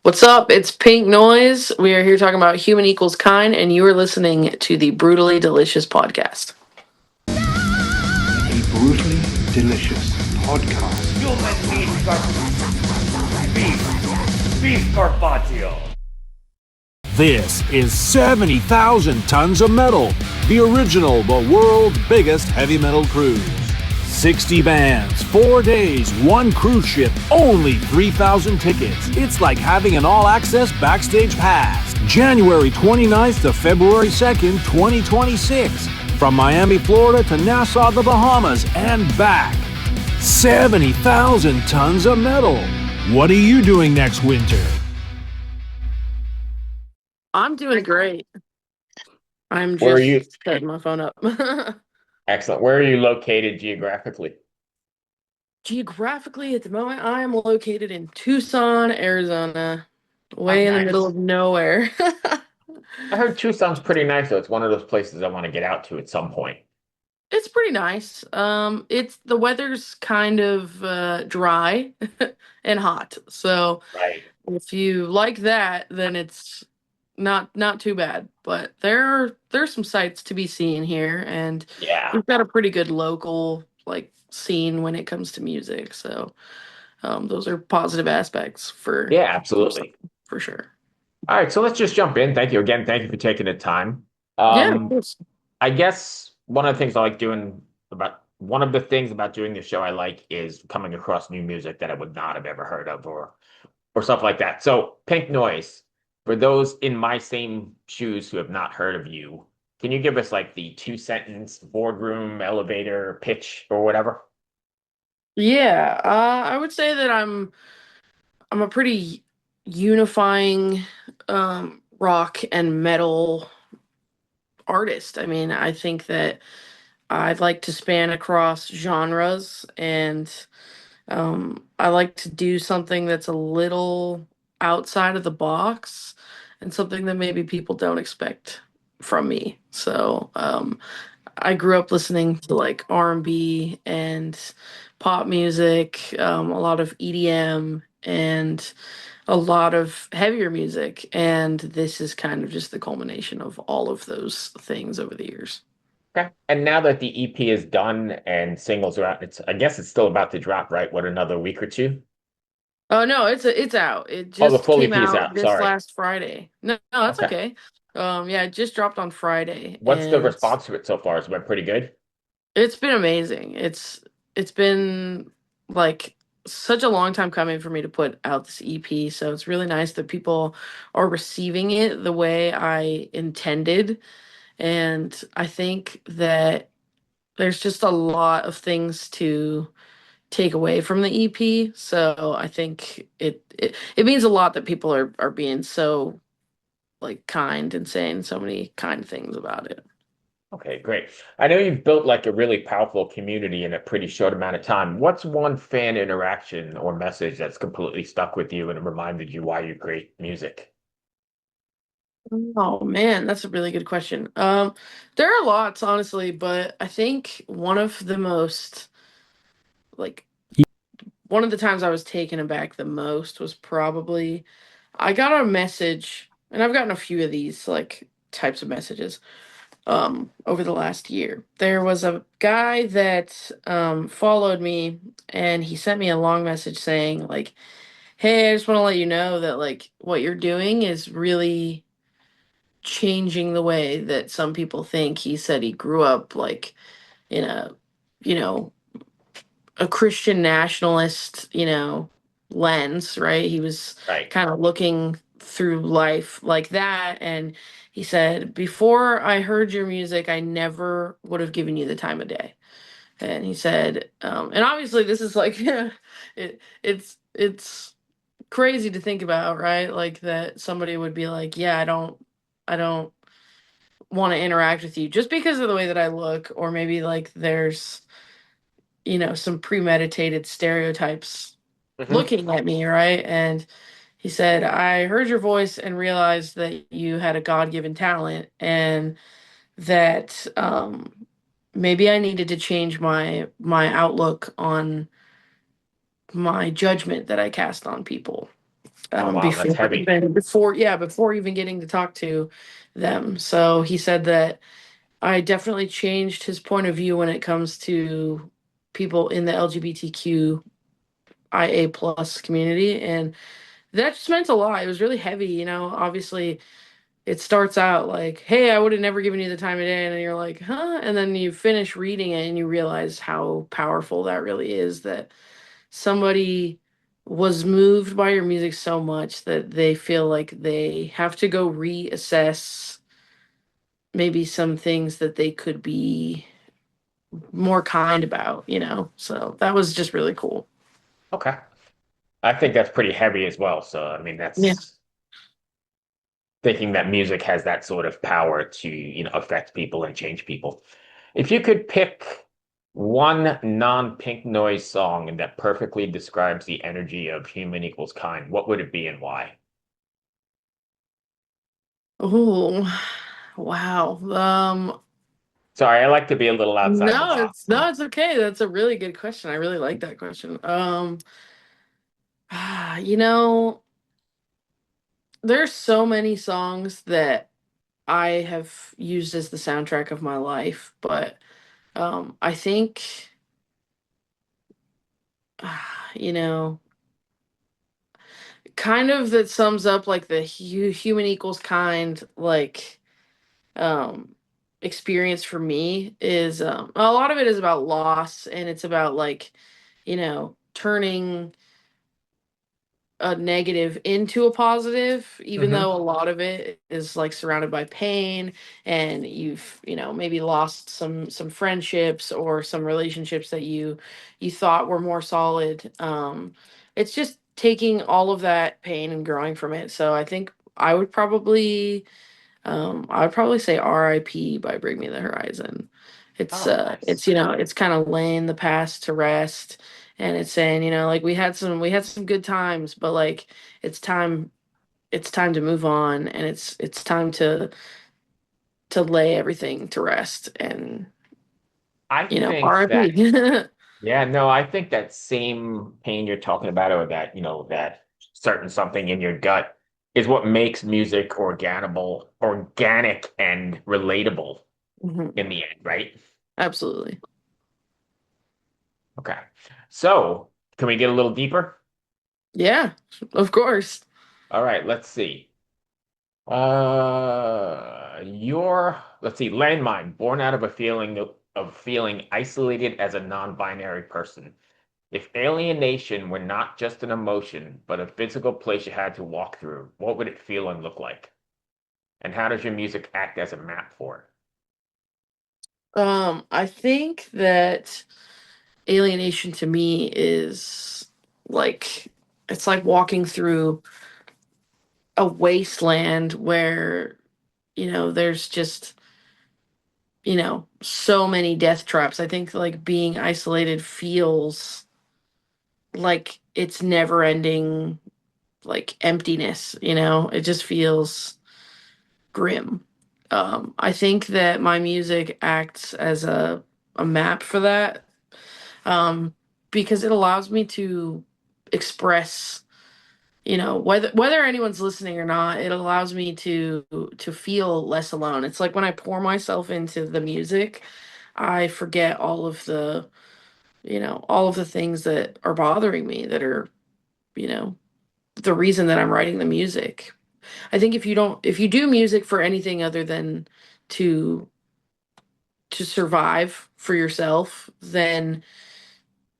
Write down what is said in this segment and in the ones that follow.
What's up? It's Pink Noise. We are here talking about human equals kind, and you are listening to the Brutally Delicious podcast. A brutally delicious podcast. Human meat beef carpaccio. This is 70,000 tons of metal, the original but world's biggest heavy metal cruise. 60 bands, 4 days, 1 cruise ship, only 3,000 tickets. It's like having an all-access backstage pass. January 29th to February 2nd, 2026. From Miami, Florida to Nassau, the Bahamas, and back. 70,000 tons of metal. What are you doing next winter? I'm doing great. I'm Where are you? just setting my phone up. Excellent. Where are you located geographically? Geographically, at the moment, I am located in Tucson, Arizona, way in the Nice. middle of nowhere. I heard Tucson's pretty nice, though. It's one of those places I want to get out to at some point. It's pretty nice. It's the weather's kind of dry and hot, so Right. if you like that, then it's not too bad. But there's some sights to be seen here, and Yeah. we've got a pretty good local scene when it comes to music. So those are positive aspects Yeah, absolutely. for sure. All right, so let's just jump in. Thank you again. Thank you for taking the time. Yeah, of course. I guess one of the things about doing this show I like is coming across new music that I would not have ever heard of or stuff like that. So, Pink Noise, for those in my same shoes who have not heard of you, can you give us like the 2-sentence boardroom elevator pitch or whatever? Yeah, I would say that I'm a pretty unifying rock and metal artist. I mean, I think that I'd like to span across genres, and I like to do something that's a little outside of the box and something that maybe people don't expect from me. So I grew up listening to like R&B and pop music, a lot of EDM and a lot of heavier music, and this is kind of just the culmination of all of those things over the years. Okay. And now that the EP is done and singles are out, I guess it's still about to drop, right? What, another week or two? Oh no, it's out. It Oh, the just full came EP is out out. this Sorry. last Friday. No, that's Okay. okay. Yeah, it just dropped on Friday, What's the and response to it so far? Has it been pretty good? it's been amazing. It's been like such a long time coming for me to put out this EP, so it's really nice that people are receiving it the way I intended. And I think that there's just a lot of things to take away from the EP. So I think it means a lot that people are being so kind and saying so many kind things about it. Okay, great. I know you've built like a really powerful community in a pretty short amount of time. What's one fan interaction or message that's completely stuck with you and reminded you why you create music? Oh man, that's a really good question. There are lots, honestly, but I think like one of the times I was taken aback the most was probably I got a message, and I've gotten a few of these types of messages over the last year. There was a guy that followed me, and he sent me a long message saying hey, I just want to let you know that what you're doing is really changing the way that some people think. He said he grew up in a you know a Christian nationalist lens, right? He was Right. kind of looking through life like that, and he said, before I heard your music, I never would have given you the time of day. And he said, and obviously this is it's crazy to think about, right? Like that somebody would be like, yeah, I don't want to interact with you just because of the way that I look, or maybe there's some premeditated stereotypes Hmm. looking at me, right? And he said, I heard your voice and realized that you had a God-given talent, and that maybe I needed to change my outlook on my judgment that I cast on people. Oh wow, that's before heavy. even before yeah before even getting to talk to them. So he said that I definitely changed his point of view when it comes to people in the LGBTQIA plus community, and that just meant a lot. It was really heavy, you know. Obviously, it starts out like, "Hey, I would have never given you the time of day," and then you're like, "Huh?" And then you finish reading it and you realize how powerful that really is. That somebody was moved by your music so much that they feel like they have to go reassess maybe some things that they could be more kind about, you know? So that was just really cool. Okay. I think that's pretty heavy as well. So, I mean, Yeah. that's thinking that music has that sort of power to, affect people and change people. If you could pick one non-Pink Noise song that perfectly describes the energy of human equals kind, what would it be and why? Oh, wow. Sorry, I like to be a little outside the No, box. it's okay. That's a really good question. I really like that question. You know, there's so many songs that I have used as the soundtrack of my life, but I think you know, kind of that sums up like the human equals kind like um experience for me is a lot of it is about loss, and it's about like, turning a negative into a positive, even Hmm. though a lot of it is like surrounded by pain, and you've, maybe lost some friendships or some relationships that you thought were more solid. It's just taking all of that pain and growing from it. So I think I would probably say R.I.P. by Bring Me the Horizon. Oh, nice. It's kind of laying the past to rest, and it's saying, like we had some good times, but like it's time it's time to move on, and it's time to lay everything to rest, and I think that R.I.P. Yeah, no, I think that same pain you're talking about, or that, that certain something in your gut is what makes music organic and relatable Mhm. in the end, right? Absolutely. Okay. So, can we get a little deeper? Yeah, of course. All right, let's see. Let's see, landmine, born out of a feeling of feeling isolated as a non-binary person. If alienation were not just an emotion, but a physical place you had to walk through, what would it feel and look like? And how does your music act as a map for it? I think that alienation to me is like it's like walking through a wasteland where there's just so many death traps. I think like being isolated feels like it's never ending, like emptiness. It just feels grim. I think that my music acts as a map for that, um, because it allows me to express, whether anyone's listening or not. It allows me to feel less alone. It's like when I pour myself into the music, I forget all of the things that are bothering me, that are, you know the reason that I'm writing the music. I think if you do music for anything other than to to survive for yourself, then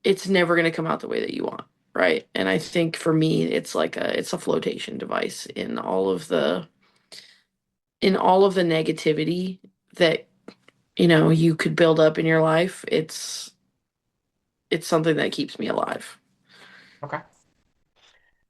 it's never going to come out the way that you want, right? And I think for me, it's a flotation device in all of the negativity that you could build up in your life. It's something that keeps me alive. Okay.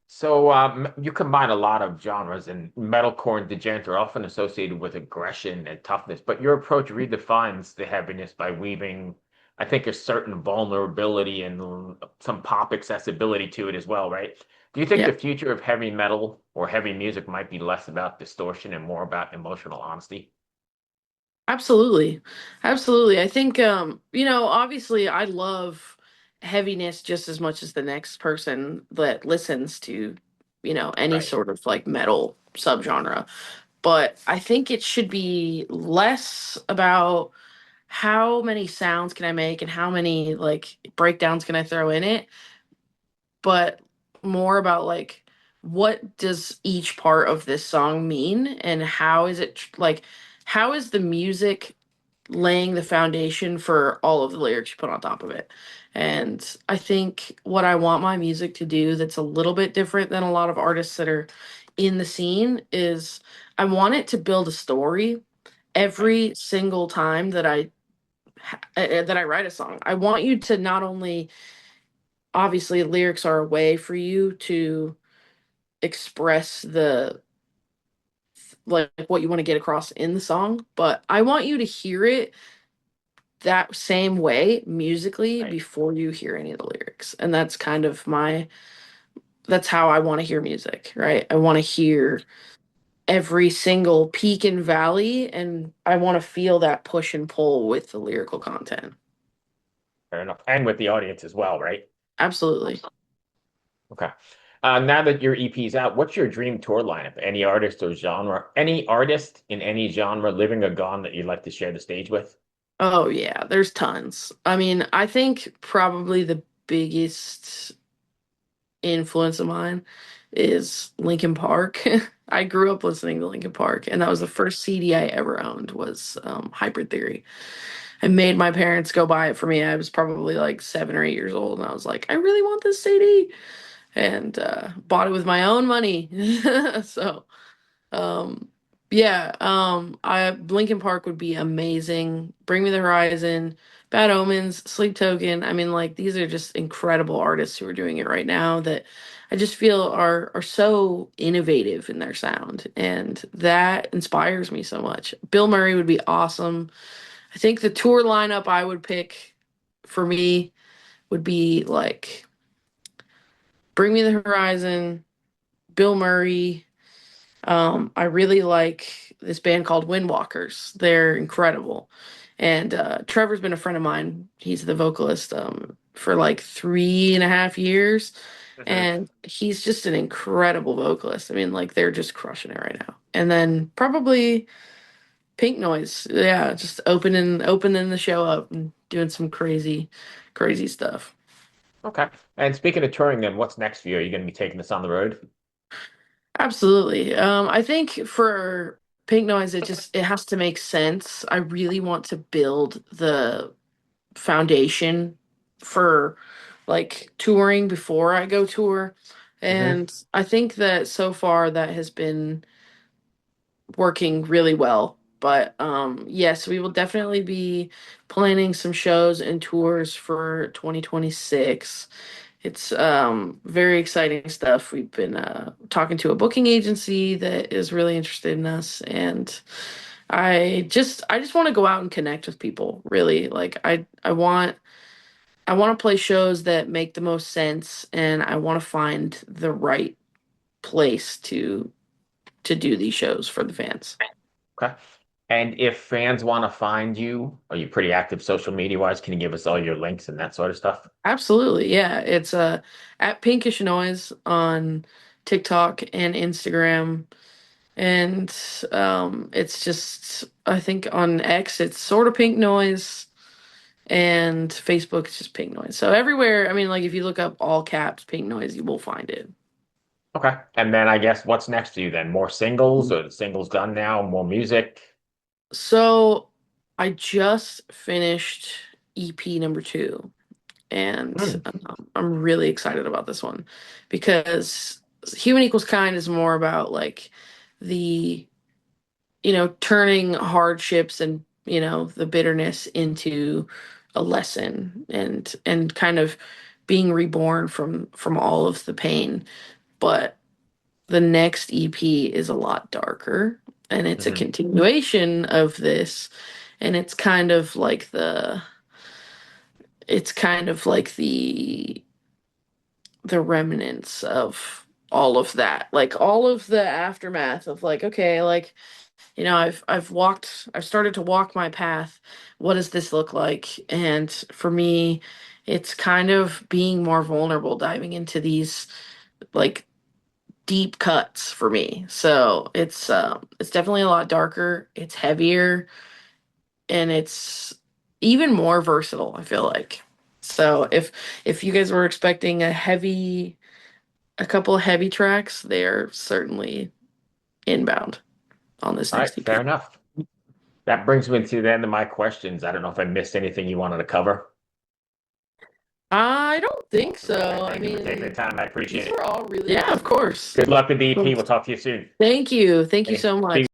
So you combine a lot of genres, and metalcore and djent are often associated with aggression and toughness, but your approach redefines the heaviness by weaving, I think, a certain vulnerability and some pop accessibility to it as well, right? Do you think Yeah, the future of heavy metal or heavy music might be less about distortion and more about emotional honesty? absolutely. Absolutely. I think, obviously I love heaviness just as much as the next person that listens to any Right. sort of like metal subgenre. But I think it should be less about how many sounds can I make and how many like breakdowns can I throw in it, but more about like what does each part of this song mean and how is it like how is the music laying the foundation for all of the lyrics you put on top of it. And I think what I want my music to do that's a little bit different than a lot of artists that are in the scene is I want it to build a story Right. every single time that I write a song. I want you to not only obviously lyrics are a way for you to express the like what you want to get across in the song, but I want you to hear it that same way musically Right. before you hear any of the lyrics. And that's kind of that's how I want to hear music, right? I want to hear every single peak and valley and I want to feel that push and pull with the lyrical content. Fair enough. And with the audience as well, right? Absolutely. Okay. Now that your EP's out, what's your dream tour lineup? Any artist or genre? Any artist in any genre, living or gone, that you'd like to share the stage with? Oh yeah, there's tons. I mean, I think probably the biggest influence of mine is Linkin Park. I grew up listening to Linkin Park, and that was the first CD I ever owned was Hybrid Theory. I made my parents go buy it for me. I was probably like 7 or 8 years old, and I was like, I really want this CD, and bought it with my own money. So um, yeah, I Linkin Park would be amazing. Bring Me the Horizon, Bad Omens, Sleep Token. I mean, like these are just incredible artists who are doing it right now that I just feel are so innovative in their sound, and that inspires me so much. Bill Murray would be awesome. I think the tour lineup I would pick for me would be like Bring Me the Horizon, Bill Murray. I really like this band called Windwalkers. They're incredible. And Trevor's been a friend of mine. He's the vocalist for like 3.5 years. Hmm. And he's just an incredible vocalist. I mean, like they're just crushing it right now. And then probably Pink Noise. Yeah, just opening the show up and doing some crazy, crazy stuff. Okay. And speaking of touring, then what's next for you? Are you going to be taking this on the road? Absolutely. I think for Pink Noise, it has to make sense. I really want to build the foundation for like touring before I go tour. Hmm. And I think that so far that has been working really well. But yes, we will definitely be planning some shows and tours for 2026. It's very exciting stuff. We've been talking to a booking agency that is really interested in us, and I just want to go out and connect with people. Really, like I want to play shows that make the most sense, and I want to find the right place to do these shows for the fans. Okay. And if fans want to find you, are you pretty active social media wise? Can you give us all your links and that sort of stuff? Absolutely, yeah. It's at Pinkish Noise on TikTok and Instagram. And it's just I think on X it's sort of Pink Noise and Facebook is just Pink Noise. So everywhere, I mean like if you look up all caps Pink Noise, you will find it. Okay. And then I guess what's next for you then? More singles, or the singles done now? More music? So I just finished EP number 2 and Hmm. I'm really excited about this one because Human Equals Kind is more about like the turning hardships and, the bitterness into a lesson and kind of being reborn from all of the pain. But the next EP is a lot darker and it's a Hmm. continuation of this and it's kind of like the remnants of all of that. Like all of the aftermath of like okay, like I've started to walk my path. What does this look like? And for me, it's kind of being more vulnerable, diving into these like deep cuts for me. So it's definitely a lot darker. It's heavier and it's even more versatile, I feel like. So if you guys were expecting a couple of heavy tracks, they're certainly inbound on this All right, next fair EP. enough. That brings me to the end of my questions. I don't know if I missed anything you wanted to cover. I don't think so. Okay, I thank you for taking the mean, time. I these appreciate were it. all really, yeah, of course. Good luck with the EP. We'll talk to you soon. Thank you. Thank you Okay, so be much.